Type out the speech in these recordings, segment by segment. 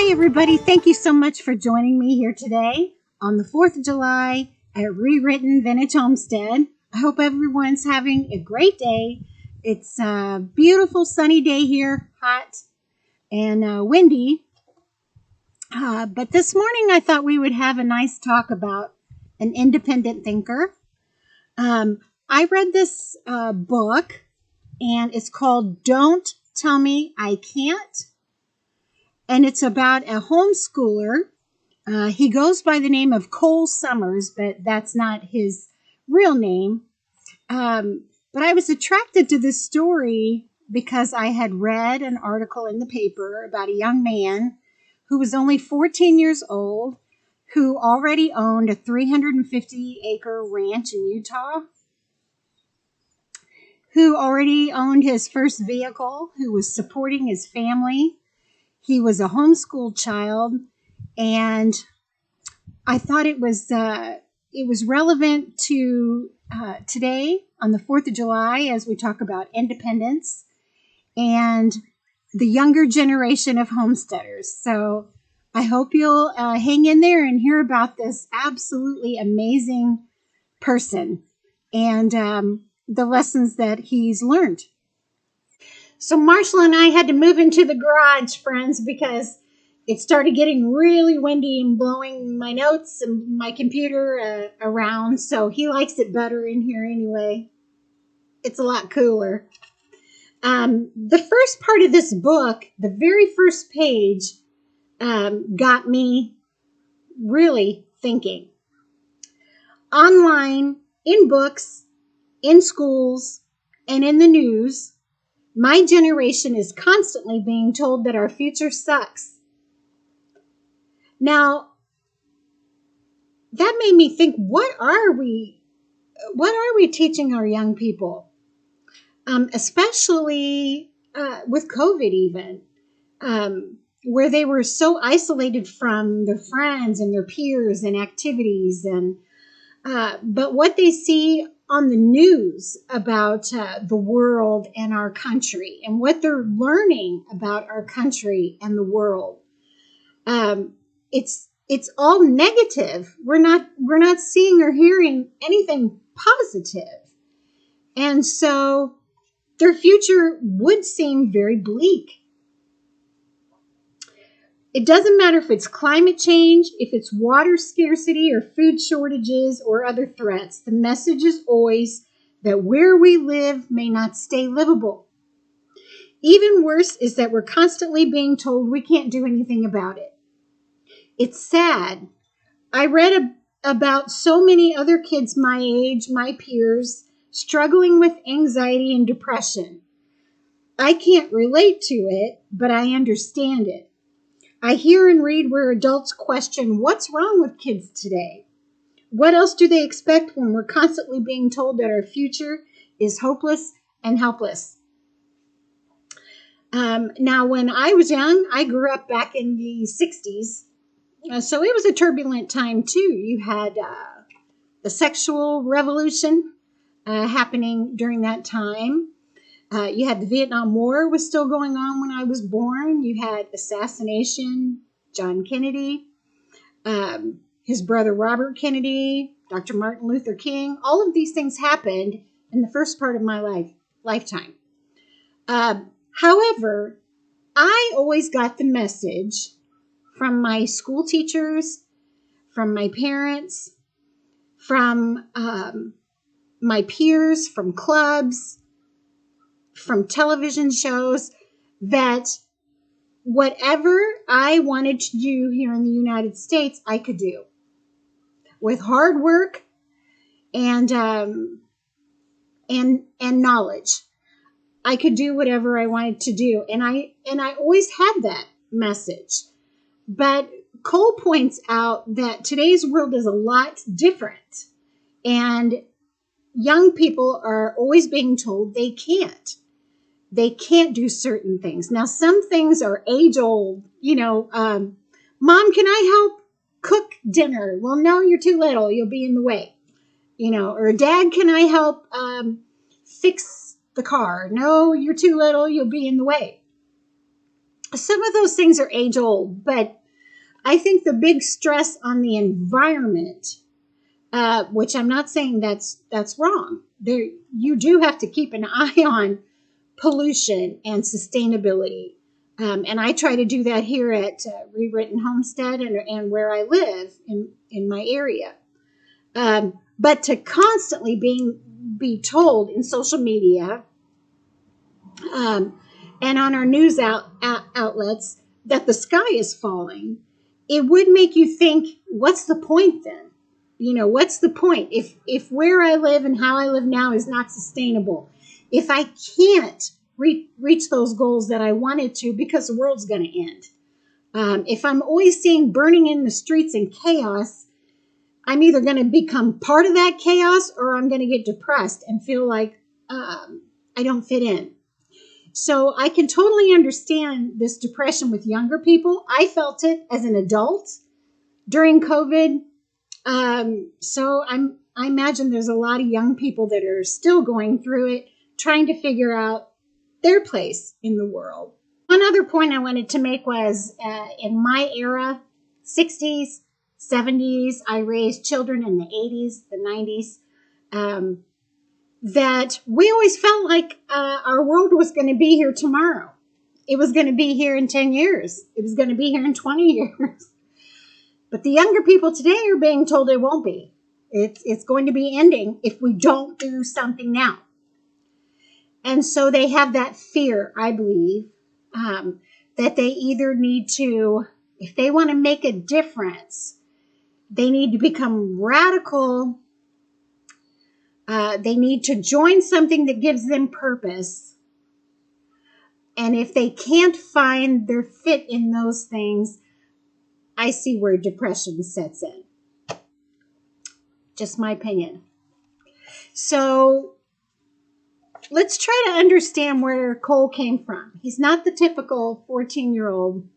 Hi, everybody. Thank you so much for joining me here today on the 4th of July at Re-Ritten Vintage Homestead. I hope everyone's having a great day. It's a beautiful sunny day here, hot and windy. But this morning I thought we would have a nice talk about an independent thinker. I read this book, and it's called Don't Tell Me I Can't. And it's about a homeschooler. He goes by the name of Cole Summers, but that's not his real name. But I was attracted to this story because I had read an article in the paper about a young man who was only 14 years old, who already owned a 350-acre ranch in Utah, who already owned his first vehicle, who was supporting his family. He was a homeschooled child, and I thought it was relevant to today on the 4th of July as we talk about independence and the younger generation of homesteaders. So I hope you'll hang in there and hear about this absolutely amazing person and the lessons that he's learned. So Marshall and I had to move into the garage, friends, because it started getting really windy and blowing my notes and my computer around. So he likes it better in here anyway. It's a lot cooler. The first part of this book, the very first page, got me really thinking. Online, in books, in schools, and in the news, my generation is constantly being told that our future sucks. Now, that made me think, what are we teaching our young people? Especially with COVID even, where they were so isolated from their friends and their peers and activities. But what they see on the news about the world and our country and what they're learning about our country and the world, it's all negative. We're not seeing or hearing anything positive. And so their future would seem very bleak. It doesn't matter if it's climate change, if it's water scarcity or food shortages or other threats. The message is always that where we live may not stay livable. Even worse is that we're constantly being told we can't do anything about it. It's sad. I read about so many other kids my age, my peers, struggling with anxiety and depression. I can't relate to it, but I understand it. I hear and read where adults question what's wrong with kids today. What else do they expect when we're constantly being told that our future is hopeless and helpless? Now, when I was young, I grew up back in the 60s. So it was a turbulent time, too. You had the sexual revolution happening during that time. You had the Vietnam War was still going on when I was born. You had assassination, John Kennedy, his brother Robert Kennedy, Dr. Martin Luther King. All of these things happened in the first part of my lifetime. However, I always got the message from my school teachers, from my parents, from my peers, from clubs, from television shows, that whatever I wanted to do here in the United States, I could do. With hard work and knowledge, I could do whatever I wanted to do. And I always had that message. But Cole points out that today's world is a lot different. And young people are always being told they can't. They can't do certain things. Now, some things are age old. Mom, can I help cook dinner? Well, no, you're too little. You'll be in the way. Or Dad, can I help fix the car? No, you're too little. You'll be in the way. some of those things are age old, but I think the big stress on the environment, which I'm not saying that's wrong. There, you do have to keep an eye on pollution and sustainability, and I try to do that here at Re-Ritten Homestead and where I live in my area. But to constantly be told in social media and on our news outlets that the sky is falling, it would make you think, what's the point then? What's the point if where I live and how I live now is not sustainable? If I can't reach those goals that I wanted to because the world's going to end. If I'm always seeing burning in the streets and chaos, I'm either going to become part of that chaos or I'm going to get depressed and feel like I don't fit in. So I can totally understand this depression with younger people. I felt it as an adult during COVID. So I imagine there's a lot of young people that are still going through it, trying to figure out their place in the world. One other point I wanted to make was in my era, 60s, 70s, I raised children in the 80s, the 90s, that we always felt like our world was going to be here tomorrow. It was going to be here in 10 years. It was going to be here in 20 years. But the younger people today are being told it won't be. It's going to be ending if we don't do something now. And so they have that fear, I believe, that they either need to, if they want to make a difference, they need to become radical. They need to join something that gives them purpose. And if they can't find their fit in those things, I see where depression sets in. Just my opinion. So let's try to understand where Cole came from. He's not the typical 14-year-old.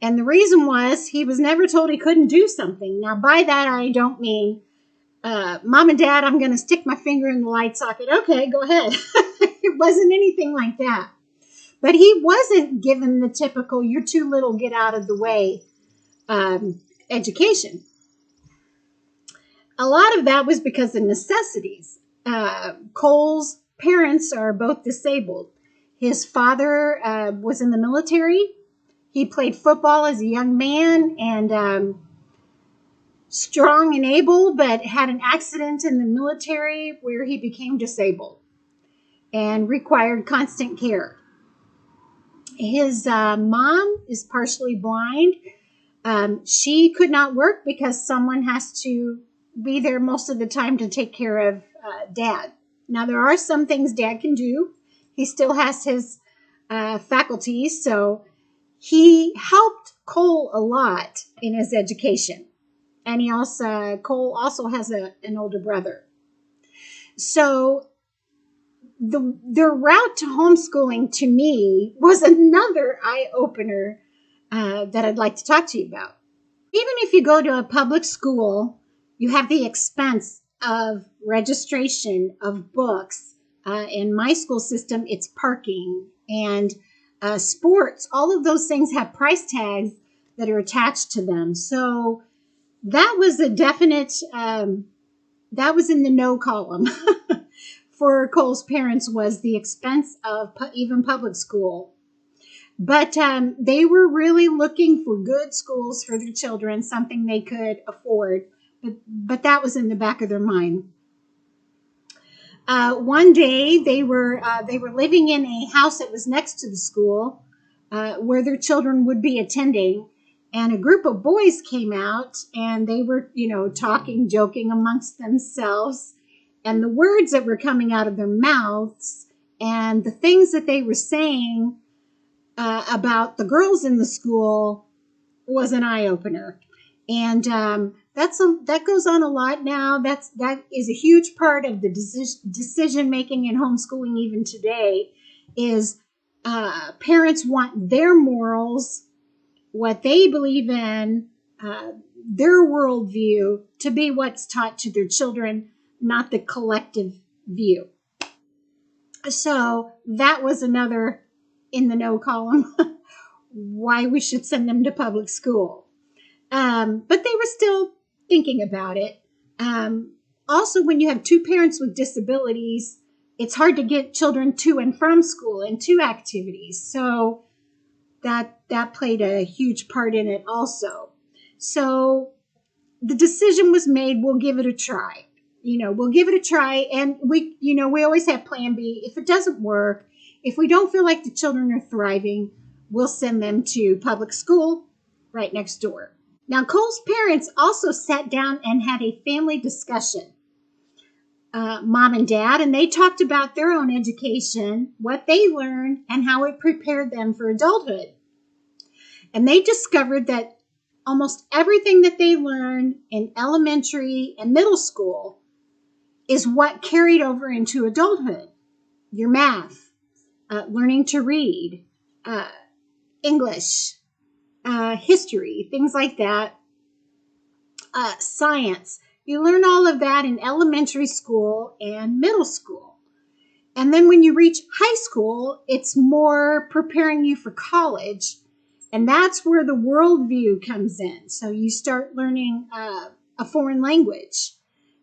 And the reason was he was never told he couldn't do something. Now, by that, I don't mean, Mom and Dad, I'm going to stick my finger in the light socket. Okay, go ahead. It wasn't anything like that. But he wasn't given the typical, you're too little, get out of the way education. A lot of that was because of necessities. Cole's parents are both disabled. His father was in the military. He played football as a young man and strong and able, but had an accident in the military where he became disabled and required constant care. His mom is partially blind. She could not work because someone has to be there most of the time to take care of Dad. Now, there are some things Dad can do. He still has his faculties, so he helped Cole a lot in his education. And Cole also has an older brother. So their route to homeschooling, to me, was another eye-opener that I'd like to talk to you about. Even if you go to a public school, you have the expense of registration of books. In my school system, it's parking and sports. All of those things have price tags that are attached to them. So that was a definite, that was in the no column for Cole's parents, was the expense of even public school. But they were really looking for good schools for their children, something they could afford. But that was in the back of their mind. One day they were living in a house that was next to the school where their children would be attending, and a group of boys came out and they were, talking, joking amongst themselves, and the words that were coming out of their mouths and the things that they were saying about the girls in the school was an eye-opener. And that goes on a lot now. That is a huge part of the decision making in homeschooling even today. Is parents want their morals, what they believe in, their worldview to be what's taught to their children, not the collective view. So that was another in the no column. why we should send them to public school. But they were still thinking about it. Also, when you have two parents with disabilities, it's hard to get children to and from school and to activities. So that played a huge part in it also. So the decision was made, we'll give it a try. We'll give it a try. And we always have plan B. If it doesn't work, if we don't feel like the children are thriving, we'll send them to public school right next door. Now, Cole's parents also sat down and had a family discussion, mom and dad, and they talked about their own education, what they learned, and how it prepared them for adulthood. And they discovered that almost everything that they learned in elementary and middle school is what carried over into adulthood. Your math, learning to read, English, history, things like that, science. You learn all of that in elementary school and middle school. And then when you reach high school, it's more preparing you for college. And that's where the worldview comes in. So you start learning a foreign language.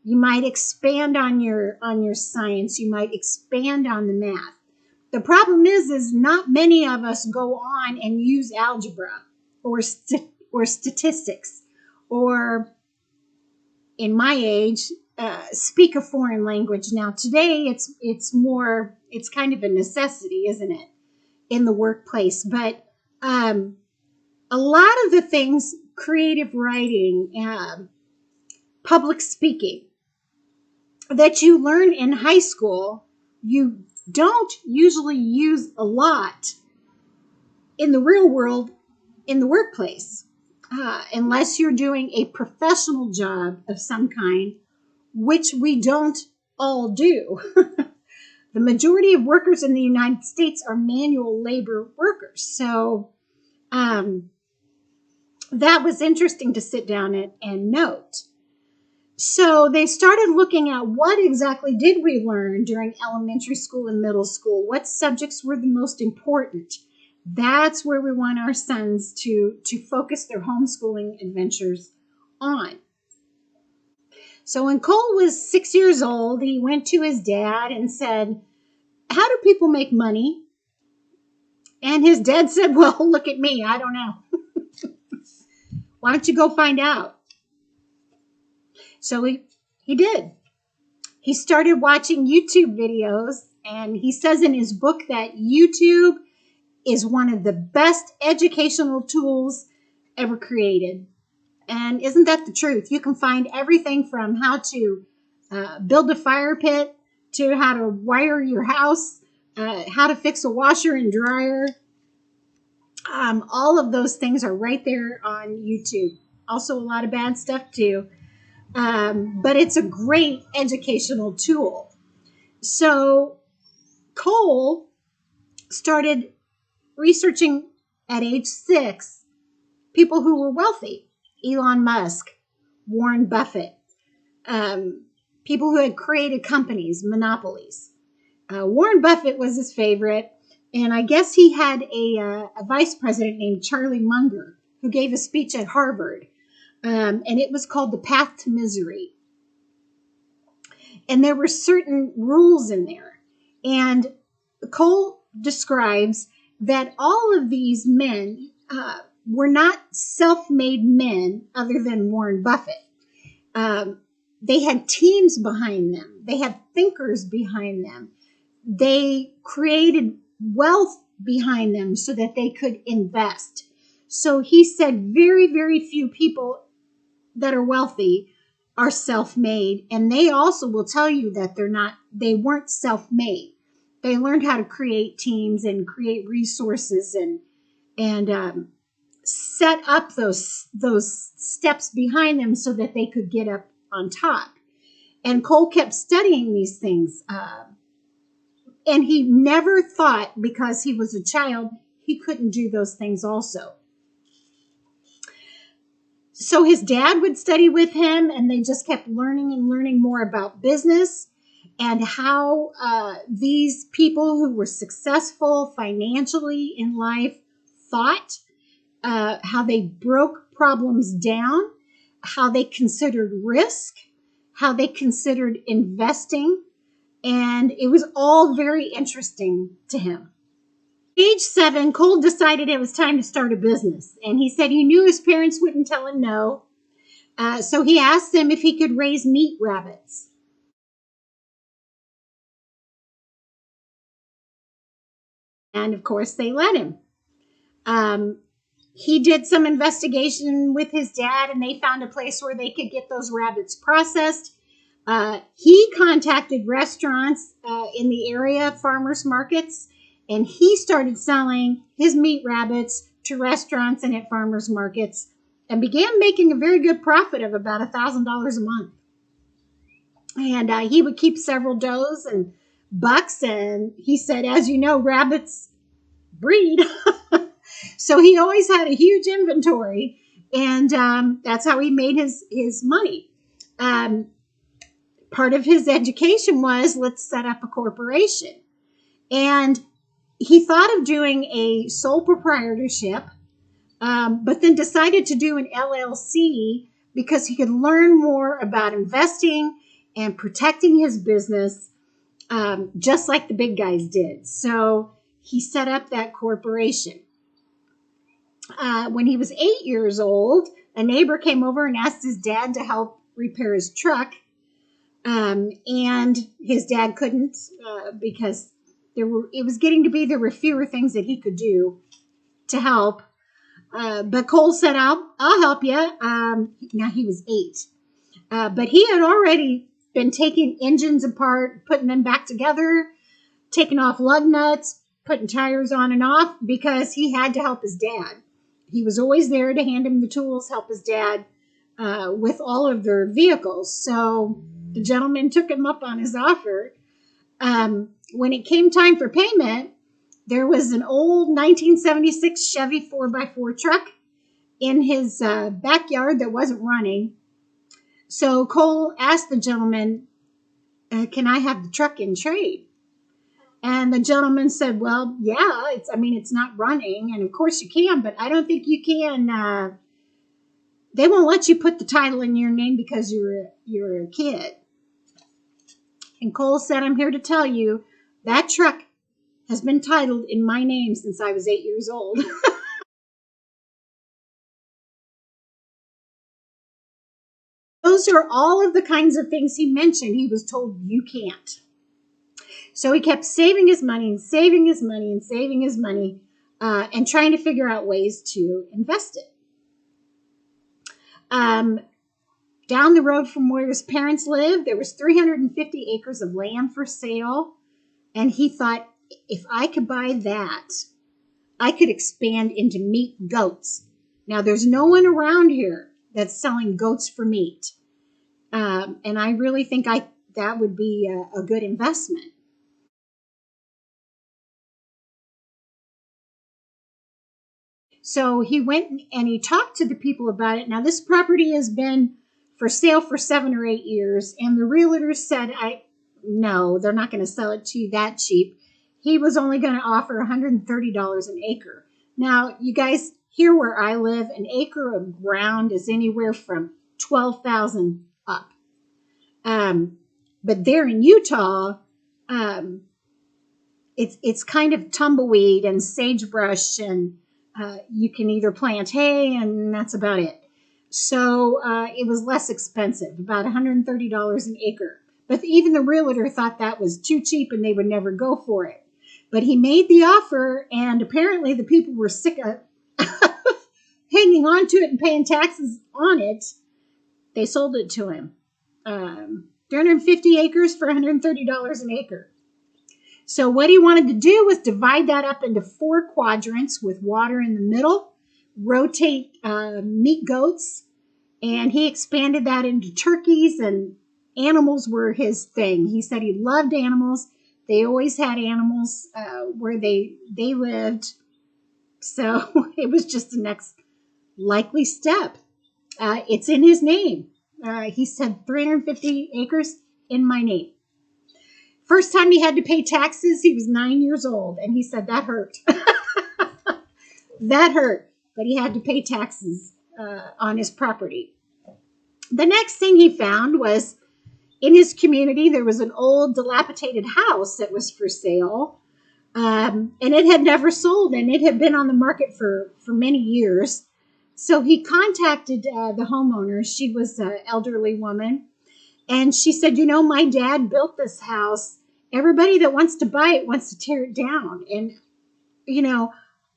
You might expand on your science. You might expand on the math. The problem is not many of us go on and use algebra or statistics, or in my age, speak a foreign language. Now today it's kind of a necessity, isn't it, in the workplace? But a lot of the things, creative writing, public speaking, that you learn in high school, you don't usually use a lot in the real world, in the workplace, unless you're doing a professional job of some kind, which we don't all do. The majority of workers in the United States are manual labor workers. So that was interesting to sit down and note. So they started looking at what exactly did we learn during elementary school and middle school? What subjects were the most important? That's where we want our sons to focus their homeschooling adventures on. So when Cole was 6 years old, he went to his dad and said, "How do people make money?" And his dad said, "Well, look at me. I don't know. Why don't you go find out?" So he did. He started watching YouTube videos, and he says in his book that YouTube is one of the best educational tools ever created. And isn't that the truth? You can find everything from how to build a fire pit to how to wire your house, how to fix a washer and dryer. All of those things are right there on YouTube. Also a lot of bad stuff too. But it's a great educational tool. So Cole started researching at age 6 people who were wealthy. Elon Musk, Warren Buffett, people who had created companies, monopolies. Warren Buffett was his favorite, and I guess he had a vice president named Charlie Munger who gave a speech at Harvard, and it was called The Path to Misery. And there were certain rules in there. And Cole describes that all of these men were not self-made men other than Warren Buffett. They had teams behind them. They had thinkers behind them. They created wealth behind them so that they could invest. So he said very, very few people that are wealthy are self-made. And they also will tell you that they weren't self-made. They learned how to create teams and create resources and set up those steps behind them so that they could get up on top. And Cole kept studying these things. And he never thought, because he was a child, he couldn't do those things also. So his dad would study with him, and they just kept learning and learning more about business and how these people who were successful financially in life thought, how they broke problems down, how they considered risk, how they considered investing, and it was all very interesting to him. Age 7, Cole decided it was time to start a business, and he said he knew his parents wouldn't tell him no, so he asked them if he could raise meat rabbits. And of course, they let him. He did some investigation with his dad, and they found a place where they could get those rabbits processed. He contacted restaurants in the area, farmers markets, and he started selling his meat rabbits to restaurants and at farmers markets and began making a very good profit of about $1,000 a month. And he would keep several does and bucks, and he said, as you know, rabbits breed. So he always had a huge inventory, and that's how he made his money. Part of his education was, let's set up a corporation. And he thought of doing a sole proprietorship, but then decided to do an LLC because he could learn more about investing and protecting his business, just like the big guys did. So he set up that corporation. When he was 8 years old, a neighbor came over and asked his dad to help repair his truck. And his dad couldn't because it was getting to be there were fewer things that he could do to help. But Cole said, I'll help you. Now he was 8. But he had already been taking engines apart, putting them back together, taking off lug nuts, putting tires on and off because he had to help his dad. He was always there to hand him the tools, help his dad with all of their vehicles. So the gentleman took him up on his offer. When it came time for payment, there was an old 1976 Chevy 4x4 truck in his backyard that wasn't running. So Cole asked the gentleman, can I have the truck in trade? And the gentleman said, well, yeah, it's not running. And of course you can, but I don't think you can. They won't let you put the title in your name because you're a kid. And Cole said, I'm here to tell you that truck has been titled in my name since I was 8 years old. Those are all of the kinds of things he mentioned. He was told you can't. So he kept saving his money and saving his money and saving his money and trying to figure out ways to invest it. Down the road from where his parents lived, there was 350 acres of land for sale. And he thought, if I could buy that, I could expand into meat goats. Now, there's no one around here that's selling goats for meat. And I really think that would be a good investment. So he went and he talked to the people about it. Now, this property has been for sale for 7 or 8 years, and the realtors said, no, they're not going to sell it to you that cheap. He was only going to offer $130 an acre. Now, you guys, here where I live, an acre of ground is anywhere from $12,000 up. But there in Utah, it's kind of tumbleweed and sagebrush, and you can either plant hay, and that's about it. So it was less expensive, about $130 an acre. But even the realtor thought that was too cheap and they would never go for it. But he made the offer, and apparently the people were sick of hanging on to it and paying taxes on it. They sold it to him. 350 acres for $130 an acre. So what he wanted to do was divide that up into 4 quadrants with water in the middle, rotate meat goats, and he expanded that into turkeys, and animals were his thing. He said he loved animals. They always had animals where they lived. So it was just the next likely step. It's in his name. He said 350 acres in my name. First time he had to pay taxes, he was 9 years old, and he said that hurt. That hurt, but he had to pay taxes on his property. The next thing he found was in his community, there was an old dilapidated house that was for sale. And it had never sold, and it had been on the market for many years. So he contacted the homeowner. She was an elderly woman, and she said, you know, my dad built this house. Everybody that wants to buy it wants to tear it down. And, you know,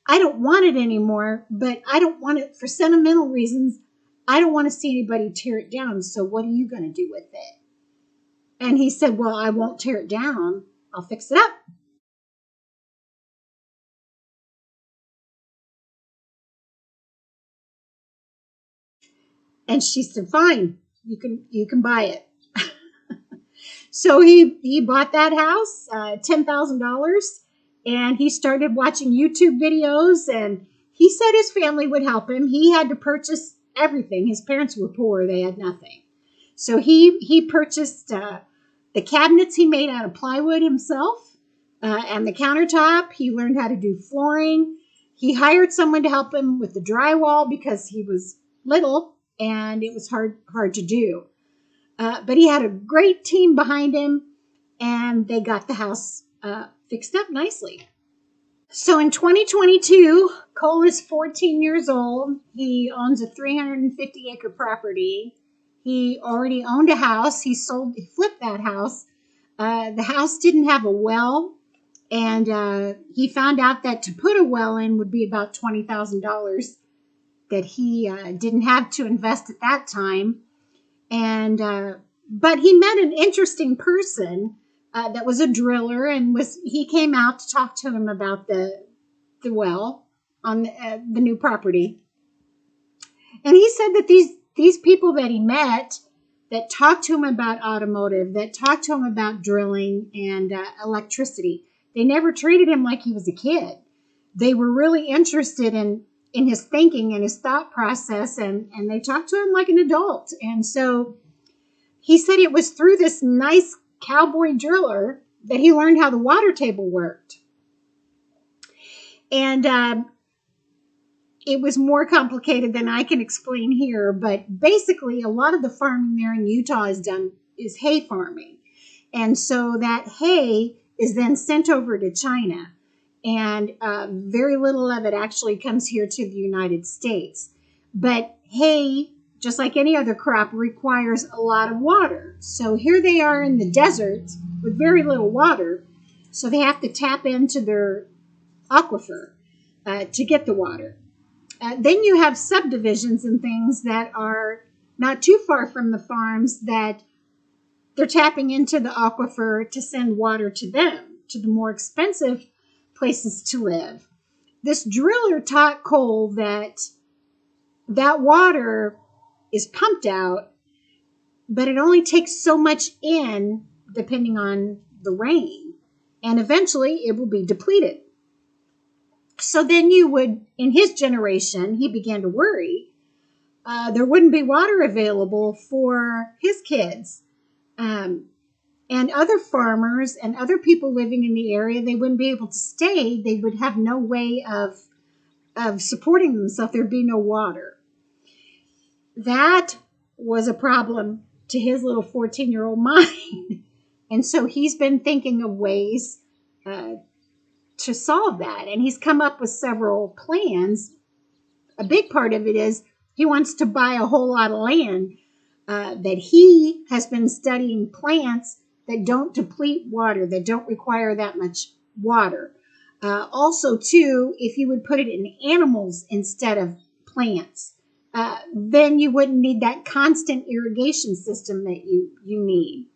I don't want it anymore, but I don't want it for sentimental reasons. I don't want to see anybody tear it down. So what are you going to do with it? And he said, well, I won't tear it down. I'll fix it up. And she said, fine, you can buy it. So he bought that house, $10,000, and he started watching YouTube videos. And he said his family would help him. He had to purchase everything. His parents were poor; they had nothing. So he purchased the cabinets he made out of plywood himself, and the countertop. He learned how to do flooring. He hired someone to help him with the drywall because he was little and it was hard to do. But he had a great team behind him, and they got the house fixed up nicely. So in 2022, Cole is 14 years old. He owns a 350-acre property. He already owned a house. He flipped that house. The house didn't have a well, and he found out that to put a well in would be about $20,000 that he didn't have to invest at that time. And but he met an interesting person that was a driller, and he came out to talk to him about the well on the new property. And he said that these people that he met that talked to him about automotive, that talked to him about drilling and electricity, they never treated him like he was a kid. They were really interested in his thinking and his thought process, and they talked to him like an adult. And so he said it was through this nice cowboy driller that he learned how the water table worked. And it was more complicated than I can explain here, but basically a lot of the farming there in Utah is hay farming. And so that hay is then sent over to China, and very little of it actually comes here to the United States. But hay, just like any other crop, requires a lot of water. So here they are in the desert with very little water, so they have to tap into their aquifer to get the water. Then you have subdivisions and things that are not too far from the farms that they're tapping into the aquifer to send water to them, to the more expensive places to live. This driller taught Cole that water is pumped out, but it only takes so much in depending on the rain, and eventually it will be depleted. So then in his generation, he began to worry. There wouldn't be water available for his kids. And other farmers and other people living in the area, they wouldn't be able to stay. They would have no way of supporting themselves. There'd be no water. That was a problem to his little 14-year-old mind. And so he's been thinking of ways to solve that. And he's come up with several plans. A big part of it is he wants to buy a whole lot of land that he has been studying plants that don't deplete water, that don't require that much water. Also, too, if you would put it in animals instead of plants, then you wouldn't need that constant irrigation system that you need.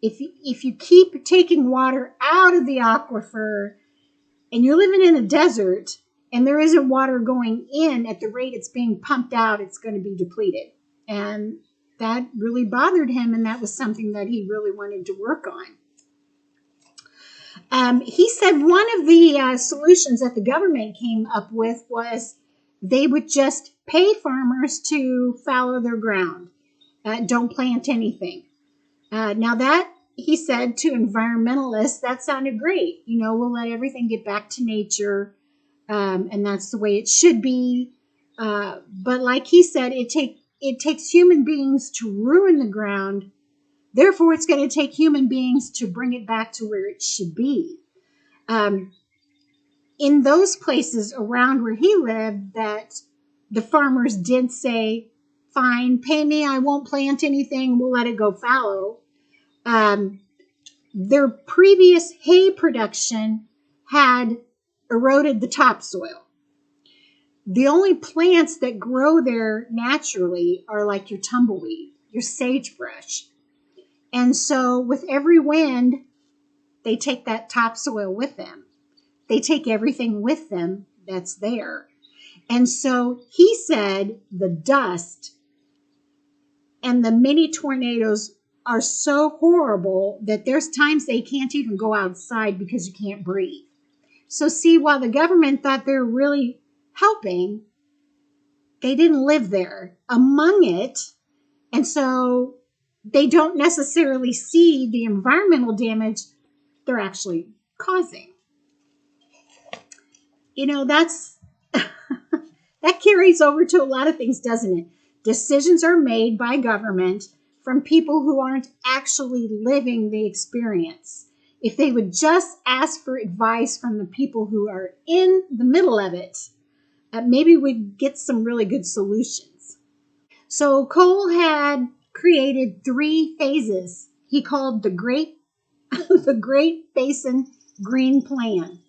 If you keep taking water out of the aquifer and you're living in a desert and there isn't water going in at the rate it's being pumped out, it's going to be depleted. And that really bothered him, and that was something that he really wanted to work on. He said one of the solutions that the government came up with was they would just pay farmers to fallow their ground, don't plant anything. Now that, he said to environmentalists, that sounded great. We'll let everything get back to nature. and that's the way it should be. But like he said, it takes human beings to ruin the ground. Therefore, it's going to take human beings to bring it back to where it should be. In those places around where he lived, that the farmers did say, fine, pay me, I won't plant anything, we'll let it go fallow. Their previous hay production had eroded the topsoil. The only plants that grow there naturally are like your tumbleweed, your sagebrush. And so with every wind, they take that topsoil with them. They take everything with them that's there. And so he said the dust and the mini tornadoes are so horrible that there's times they can't even go outside because you can't breathe. So see, while the government thought they're really helping, they didn't live there among it. And so they don't necessarily see the environmental damage they're actually causing. You know, that's that carries over to a lot of things, doesn't it? Decisions are made by government from people who aren't actually living the experience. If they would just ask for advice from the people who are in the middle of it, maybe we'd get some really good solutions. So Cole had created 3 phases he called the Great Basin Green Plan.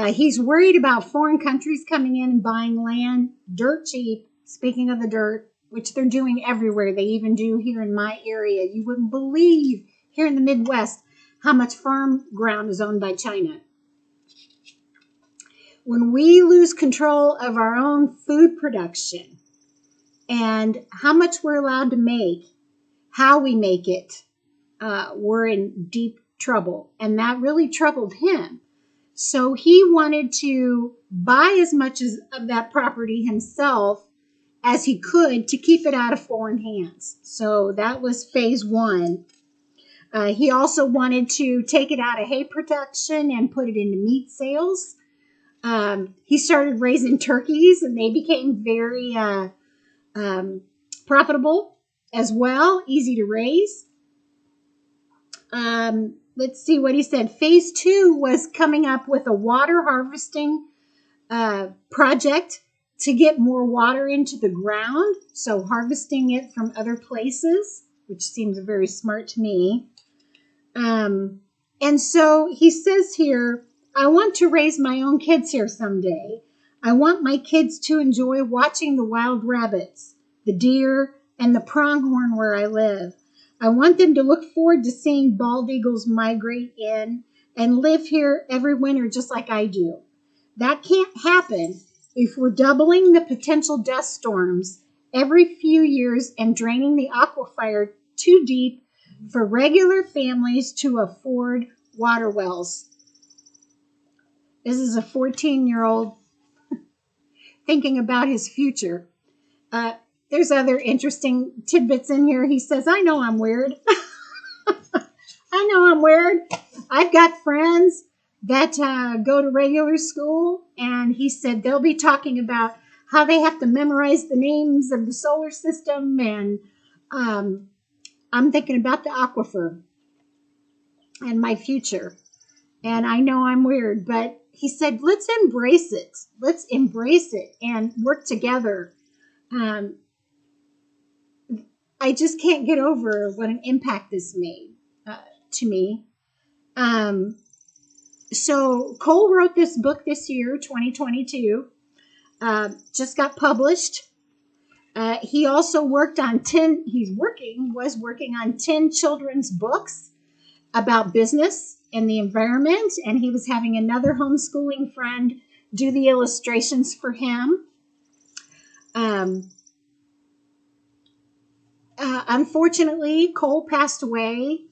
He's worried about foreign countries coming in and buying land dirt cheap. Speaking of the dirt, which they're doing everywhere. They even do here in my area. You wouldn't believe here in the Midwest how much farm ground is owned by China. When we lose control of our own food production and how much we're allowed to make, how we make it, we're in deep trouble. And that really troubled him. So he wanted to buy as much of that property himself as he could to keep it out of foreign hands. So that was phase 1. He also wanted to take it out of hay production and put it into meat sales. He started raising turkeys, and they became very profitable as well, easy to raise. Let's see what he said. Phase 2 was coming up with a water harvesting project to get more water into the ground. So harvesting it from other places, which seems very smart to me. And so he says here, I want to raise my own kids here someday. I want my kids to enjoy watching the wild rabbits, the deer, and the pronghorn where I live. I want them to look forward to seeing bald eagles migrate in and live here every winter just like I do. That can't happen if we're doubling the potential dust storms every few years and draining the aquifer too deep for regular families to afford water wells. This is a 14-year-old thinking about his future. There's other interesting tidbits in here. He says, I know I'm weird. I know I'm weird. I've got friends that go to regular school, and he said they'll be talking about how they have to memorize the names of the solar system, and I'm thinking about the aquifer and my future. And I know I'm weird, but he said, let's embrace it. Let's embrace it and work together. I just can't get over what an impact this made to me. So Cole wrote this book this year, 2022, just got published. He also worked on was working on 10 children's books about business and the environment, and he was having another homeschooling friend do the illustrations for him. Unfortunately, Cole passed away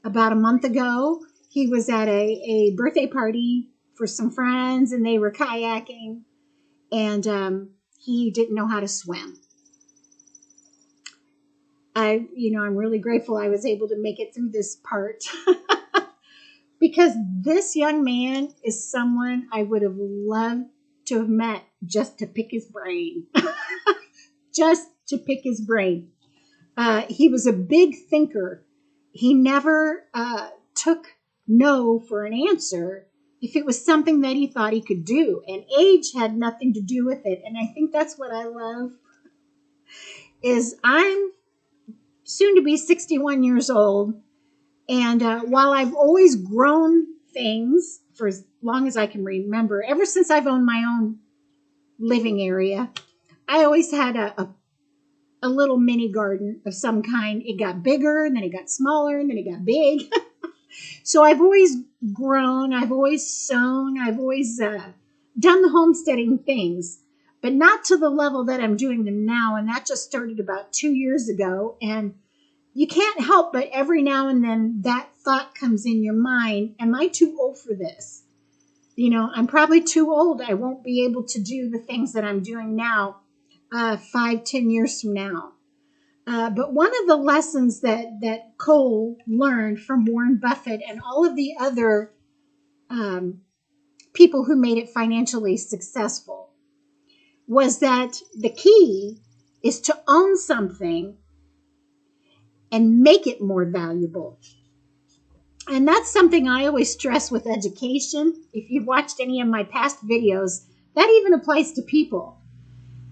about a month ago. He was at a birthday party for some friends, and they were kayaking, and he didn't know how to swim. I'm really grateful I was able to make it through this part because this young man is someone I would have loved to have met just to pick his brain. Just to pick his brain. He was a big thinker. He never took no for an answer if it was something that he thought he could do. And age had nothing to do with it. And I think that's what I love. Is I'm soon to be 61 years old. And while I've always grown things for as long as I can remember, ever since I've owned my own living area, I always had a little mini garden of some kind. It got bigger, and then it got smaller, and then it got big. So I've always grown, I've always sown, I've always done the homesteading things, but not to the level that I'm doing them now. And that just started about 2 years ago. And you can't help but every now and then that thought comes in your mind. Am I too old for this? You know, I'm probably too old. I won't be able to do the things that I'm doing now 5-10 years from now. But one of the lessons that Cole learned from Warren Buffett and all of the other people who made it financially successful was that the key is to own something and make it more valuable. And that's something I always stress with education. If you've watched any of my past videos, that even applies to people.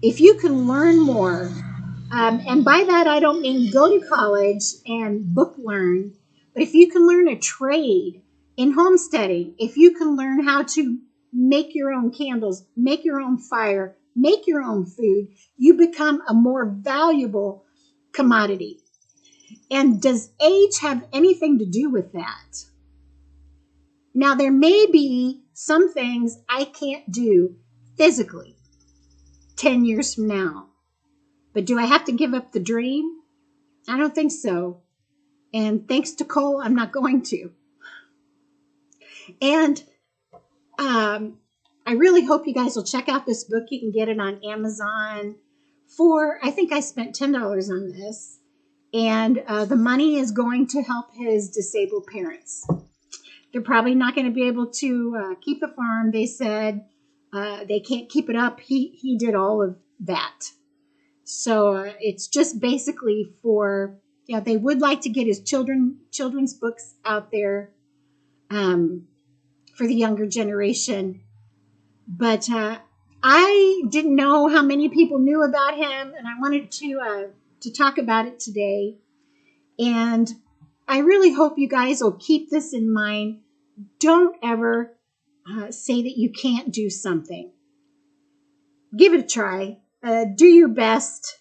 If you can learn more, and by that I don't mean go to college and book learn, but if you can learn a trade in homesteading, if you can learn how to make your own candles, make your own fire, make your own food, you become a more valuable commodity. And does age have anything to do with that? Now, there may be some things I can't do physically 10 years from now. But do I have to give up the dream? I don't think so. And thanks to Cole, I'm not going to. And I really hope you guys will check out this book. You can get it on Amazon for, I think I spent $10 on this. And the money is going to help his disabled parents. They're probably not going to be able to keep the farm. They said they can't keep it up. He did all of that. So it's just basically for, they would like to get his children's books out there for the younger generation. But I didn't know how many people knew about him, and I wanted to talk about it today. And I really hope you guys will keep this in mind. Don't ever say that you can't do something. Give it a try. Do your best.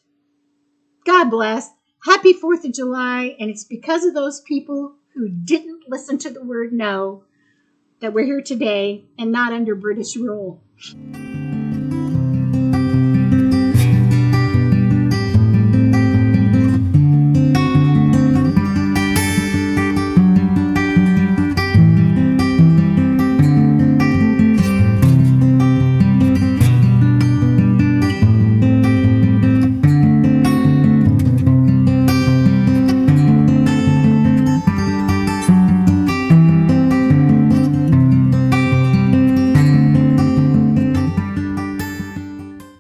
God bless. Happy 4th of July. And it's because of those people who didn't listen to the word no that we're here today and not under British rule.